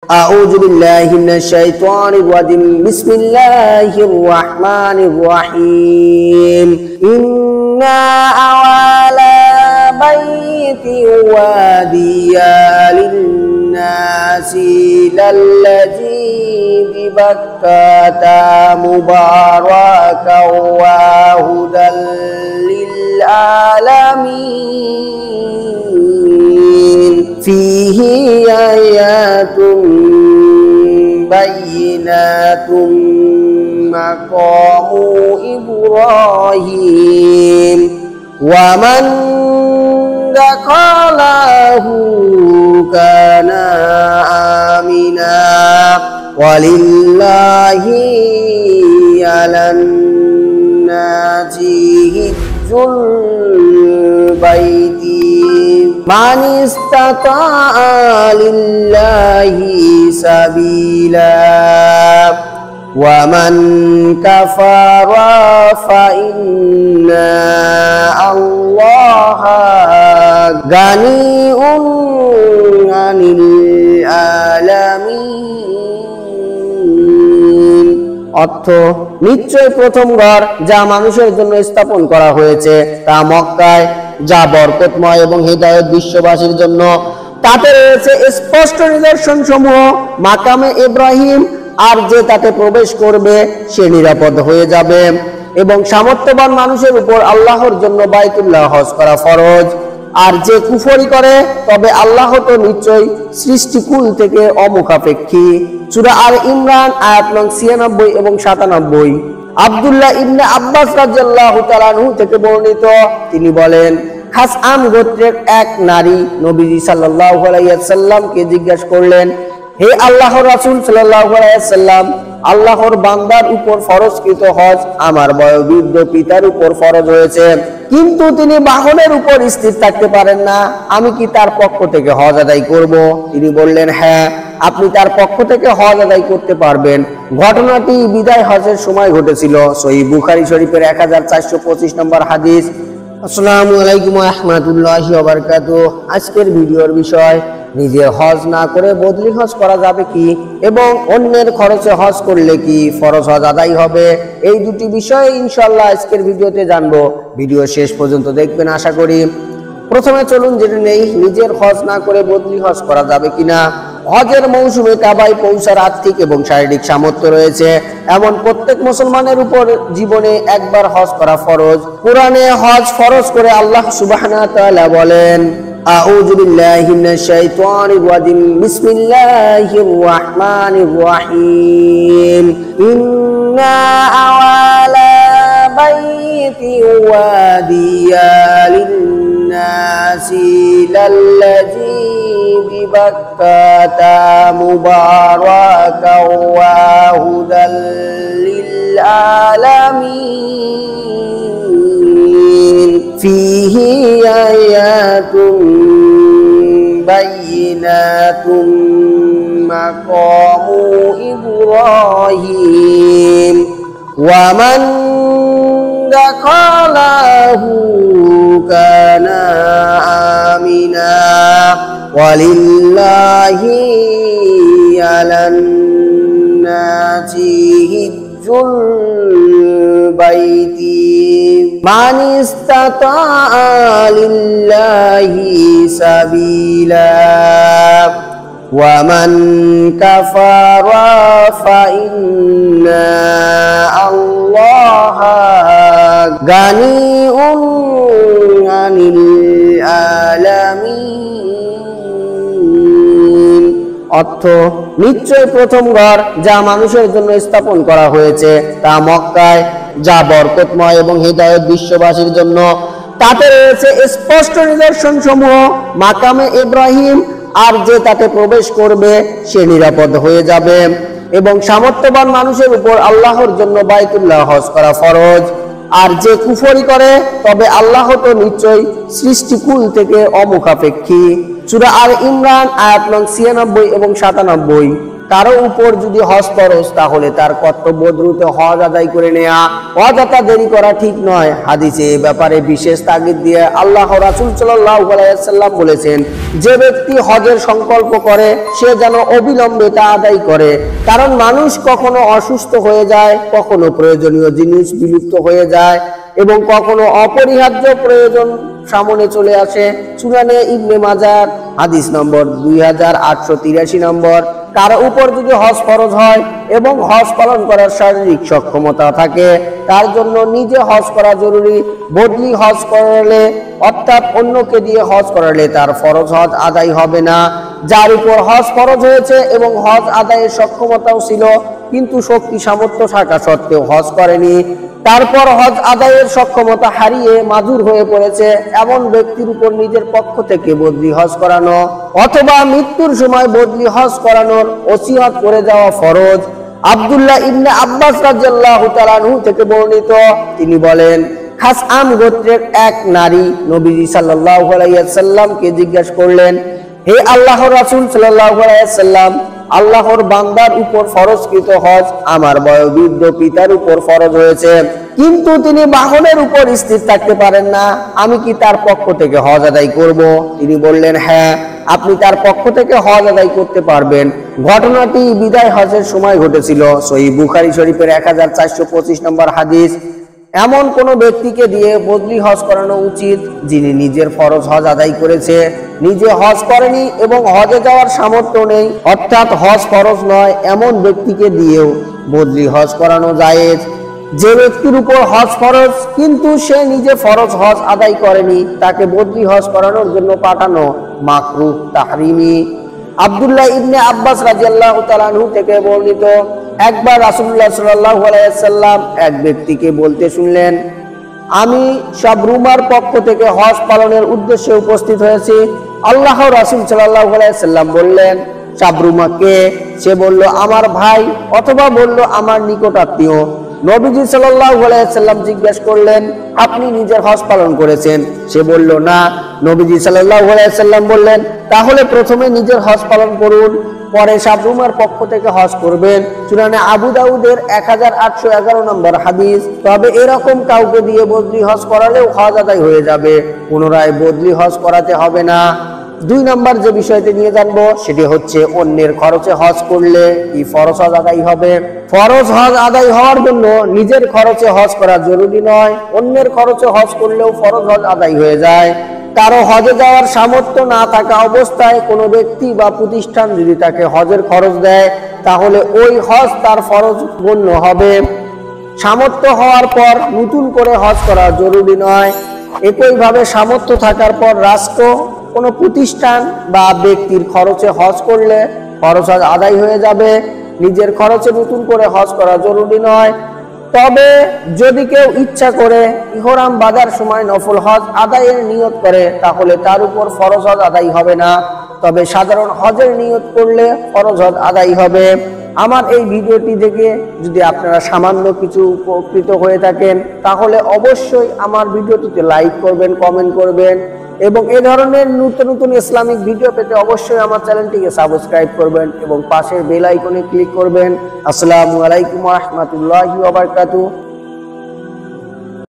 أعوذ بالله من الشيطان الرجيم بسم الله الرحمن الرحيم إنا أولى بيت واديا للناس للذي ببكة مباركا وهدى للعالمين فيه آيات بينات مقام إبراهيم ومن دخله كان آمنا ولله على الناس حج البيت من استطاع لله سبيلا ومن كفر فإن الله غني عن العالمين অর্থ নিশ্চয় প্রথম ঘর যা মানুষের জন্য স্থাপন করা হয়েছে তা মক্কায়, যা বরকতময় এবং হিদায়াত বিশ্ববাসীর জন্য। তাতে রয়েছে স্পষ্ট নিদর্শন সমূহ মাকামে ইব্রাহিম, আর যে তাতে প্রবেশ করবে সে নিরাপদ হয়ে যাবে। এবং সামর্থ্যবান মানুষের উপর আল্লাহর জন্য বাইতুল্লাহ হজ করা ফরজ। আর যে কুফরি করে তবে আল্লাহ তো নিশ্চয়ই সৃষ্টিকুল থেকে অমুখাপেক্ষী। সূরা আল ইমরান আয়াত নং 96 এবং 97। আব্দুল্লাহ ইবনে আব্বাস রাদিয়াল্লাহু তাআলা আনহু থেকে বর্ণিত, তিনি বলেন, খাসআম গোত্রের এক নারী নবীজি সাল্লাল্লাহু আলাইহি ওয়াসাল্লামকে জিজ্ঞাসা করলেন, হে আল্লাহর রাসূল সাল্লাল্লাহু আলাইহি ওয়াসাল্লাম, আল্লাহর বান্দার উপর ফরজকৃত হজ আমার বয়োবৃদ্ধ পিতার উপর ফরজ হয়েছে, কিন্তু তিনি বাহনের উপর স্থির থাকতে পারেন না, আমি কি তার পক্ষ থেকে হজ আদায় করব? তিনি বললেন, হ্যাঁ, আপনি তার পক্ষ থেকে হজ আদায় করতে পারবেন। ঘটনাটি বিদায় হজের সময় ঘটেছিল। সহিহ বুখারী শরীফের 1425 নম্বর হাদিস। আসসালামু আলাইকুম ওয়া রাহমাতুল্লাহি ওয়া বারাকাতুহু। আজকের ভিডিওর বিষয়, নিজে হজ না করে বদলি হজ করা যাবে কি, এবং অন্যের খরচে হজ করলে কি ফরজ হজ আদায় হবে। এই দুটি বিষয়ে ইনশাআল্লাহ আজকের ভিডিওতে জানবো। ভিডিও শেষ পর্যন্ত দেখবেন আশা করি। প্রথমে চলুন জেনে নেই নিজের হজ না করে বদলি হজ করা যাবে কিনা। হজের মৌসুমে কাবায় পৌঁছার আর্থিক এবং শারীরিক সামর্থ্য রয়েছে এমন প্রত্যেক মুসলমানের উপর জীবনে একবার হজ করা ফরজ। কুরআনে হজ ফরজ করে আল্লাহ সুবহানাহু ওয়া তাআলা বলেন, আউযু বিল্লাহি মিনাশ শাইতানির রাজিম বিসমিল্লাহির রাহমানির রাহিম ইন্না আওয়ালা বাইতি ওয়াদিয়া লিন্নাসি লাল্লাযী বিবাক্কাতা মুবারাকাও ওয়া হুদাল লিল আলামিন ফীহি আয়াতুম বায়িনাতুম মাকামু ইব্রাহিম ওয়া মান দাখালাহু কানা আমিনা ওয়ালিল্লাহি আলান নাসি হিজ্জুল বাইতি মান ইস্তাতা লিল্লাহি সাবিলা ওয়া মান কাফারা ফাইন্না আল্লাহা গানিউন আনিল আলামিন। অর্থ নিশ্চয় প্রথম ঘর যা মানুষের জন্য স্থাপন করা হয়েছে তা মক্কায়, যা বরকতময় এবং হিদায়াত বিশ্ববাসীর জন্য। তাতে রয়েছে স্পষ্ট নিদর্শন সমূহ মাকামে ইব্রাহিম, আর যে তাতে প্রবেশ করবে সে নিরাপদ হয়ে যাবে। এবং সামর্থ্যবান মানুষের উপর আল্লাহর জন্য বাইতুল্লাহ হজ করা ফরজ। আর যে কুফরি করে তবে আল্লাহ তো নিশ্চয়ই সৃষ্টিকুল থেকে অমুখাপেক্ষী। সূরা আল ইমরান আয়াত নং 96 এবং 97। কারো উপর যদি হজ ফরজ তাহলে তার কর্তব্য দ্রুত হজ আদায় করে নেওয়া, অযথা দেরি করা ঠিক নয়। হাদিসে এ ব্যাপারে বিশেষ তাগিদ দিয়ে আল্লাহ রাসূল সাল্লাল্লাহু আলাইহি ওয়াসাল্লাম বলেছেন, যে ব্যক্তি হজের সংকল্প করে সে যেন অবিলম্বে তা আদায় করে, কারণ মানুষ কখনো অসুস্থ হয়ে যায়, কখনো প্রয়োজনীয় জিনিস বিলুপ্ত হয়ে যায় এবং কখনো অপরিহার্য প্রয়োজন সামনে চলে আসে। সুনানে ইবনে মাজাহ হাদিস নম্বর 2883 নম্বর। কারো উপর যদি হজ ফরজ হয় এবং হজ পালন করার শারীরিক সক্ষমতা থাকে, তার জন্য নিজে হজ করা জরুরি। বদলি হজ করলে অর্থাৎ অন্যকে দিয়ে হজ করালে তার ফরজ হজ আদায় হবে না। যার উপর হজ ফরজ হয়েছে এবং হজ আদায়ের সক্ষমতাও ছিল কিন্তু শক্তি সামর্থ্য থাকা সত্ত্বেও হজ করেনি, তারপর হজ আদায়ের সক্ষমতা হারিয়ে মাজুর হয়ে পড়েছে, এমন ব্যক্তির উপর নিজের পক্ষ থেকে বদলি হজ করানো অথবা মৃত্যুর সময় বদলি হজ করানোর ওসিয়ত করে যাওয়া ফরজ। আব্দুল্লাহ ইবনে আব্বাস রাদিয়াল্লাহু তাআলা আনহু থেকে বর্ণিত, তিনি বলেন, খাসআম গোত্রের এক নারী নবীজি সাল্লাল্লাহু আলাইহি ওয়াসাল্লামকে জিজ্ঞাসা করলেন, হে আল্লাহর রাসূল সাল্লাল্লাহু আলাইহি ওয়াসাল্লাম, আল্লাহর বান্দার উপর ফরজকৃত হজ আমার বয়োবৃদ্ধ পিতার উপর ফরজ হয়েছে, কিন্তু তিনি বাহনের উপর স্থির থাকতে পারেন না, আমি কি তার পক্ষ থেকে হজ আদায় করব? তিনি বললেন, হ্যাঁ, আপনি তার পক্ষ থেকে হজ আদায় করতে পারবেন। ঘটনাটি বিদায় হজের সময় ঘটেছিল। সহিহ বুখারী শরীফের 1425 নম্বর হাদিস। এমন কোন ব্যক্তিকে দিয়ে বদলি হজ করানো উচিত যিনি নিজের ফরজ হজ আদায় করেছে, নিজে হজ করেনি এবং হজে যাওয়ার সামর্থ্য নেই, অর্থাৎ হজ ফরজ নয়, এমন ব্যক্তিকে দিয়েও বদলি হজ করানো জায়েজ। যে ব্যক্তির উপর হজ ফরজ কিন্তু সে নিজে ফরজ হজ আদায় করেনি, তাকে বদলি হজ করানোর জন্য পাঠানো মাকরুহ তাহরিমি। আব্দুল্লাহ ইবনে আব্বাস রাদিয়াল্লাহু তাআলা আনহু থেকে বর্ণিত, একবার রাসূলুল্লাহ সাল্লাল্লাহু আলাইহি ওয়াসাল্লাম এক ব্যক্তিকে বলতে শুনলেন, আমি শাবরুমার পক্ষ থেকে হজ পালনের উদ্দেশ্যে উপস্থিত হয়েছি। আল্লাহর রাসূল সাল্লাল্লাহু আলাইহি ওয়াসাল্লাম বললেন, শাবরুমা কে? সে বলল, আমার ভাই, অথবা বলল আমার নিকট আত্মীয়। নবীজি সাল্লাল্লাহু আলাইহি ওয়াসাল্লাম জিজ্ঞাসা করলেন, আপনি নিজের হজ পালন করেছেন? সে বলল, না। নবীজি সাল্লাল্লাহু আলাইহি ওয়াসাল্লাম বললেন, তাহলে প্রথমে নিজের হজ পালন করুন, পরে শাবরুমার পক্ষ থেকে হজ করবেন। সুনানে আবু দাউদের 1811 নম্বর হাদিস। তবে এরকম কাউকে দিয়ে বদলি হজ করালেও হজ আদায় হয়ে যাবে, পুনরায় বদলি হজ করাতে হবে না। 2 নম্বর যে বিষয়টি নিয়ে জানবো সেটি হচ্ছে, অন্যের খরচে হজ করলে কি ফরজ হজ আদায় হবে? ফরজ হজ আদায় হওয়ার জন্য নিজের খরচে হজ করা জরুরি নয়, অন্যের খরচে হজ করলেও ফরজ হজ আদায় হয়ে যায়। কারো হজে যাওয়ার সামর্থ্য না থাকা অবস্থায় কোনো ব্যক্তি বা প্রতিষ্ঠান যদি তাকে হজের খরচ দেয়, তাহলে ওই হজ তার ফরজ গণ্য হবে। সামর্থ্য হওয়ার পর নতুন করে হজ করা জরুরি নয়। একইভাবে সামর্থ্য থাকার পর রাষ্ট্র, কোনো প্রতিষ্ঠান বা ব্যক্তির খরচে হজ করলে ফরজ হজ আদায় হয়ে যাবে। নিজের খরচে নতুন করে হজ করা জরুরি নয়। তবে যদি কেউ ইচ্ছা করে ইহরাম বাঁধার সময় নফল হজ আদায়ের নিয়ত করে, তাহলে তার উপর ফরজ হজ আদায় হবে না, তবে সাধারণ হজের নিয়ত করলে ফরজ হজ আদায় হবে। আমার এই ভিডিওটি দেখে যদি আপনারা সামান্য কিছু উপকৃত হয়ে থাকেন, তাহলে অবশ্যই আমার ভিডিওটিতে লাইক করবেন, কমেন্ট করবেন এবং এই ধরনের নতুন নতুন ইসলামিক ভিডিও পেতে অবশ্যই আমার চ্যানেলটিকে সাবস্ক্রাইব করবেন এবং পাশের বেল আইকনে ক্লিক করবেন। আসসালামু আলাইকুম ওয়া রাহমাতুল্লাহি ওয়া বারাকাতুহু।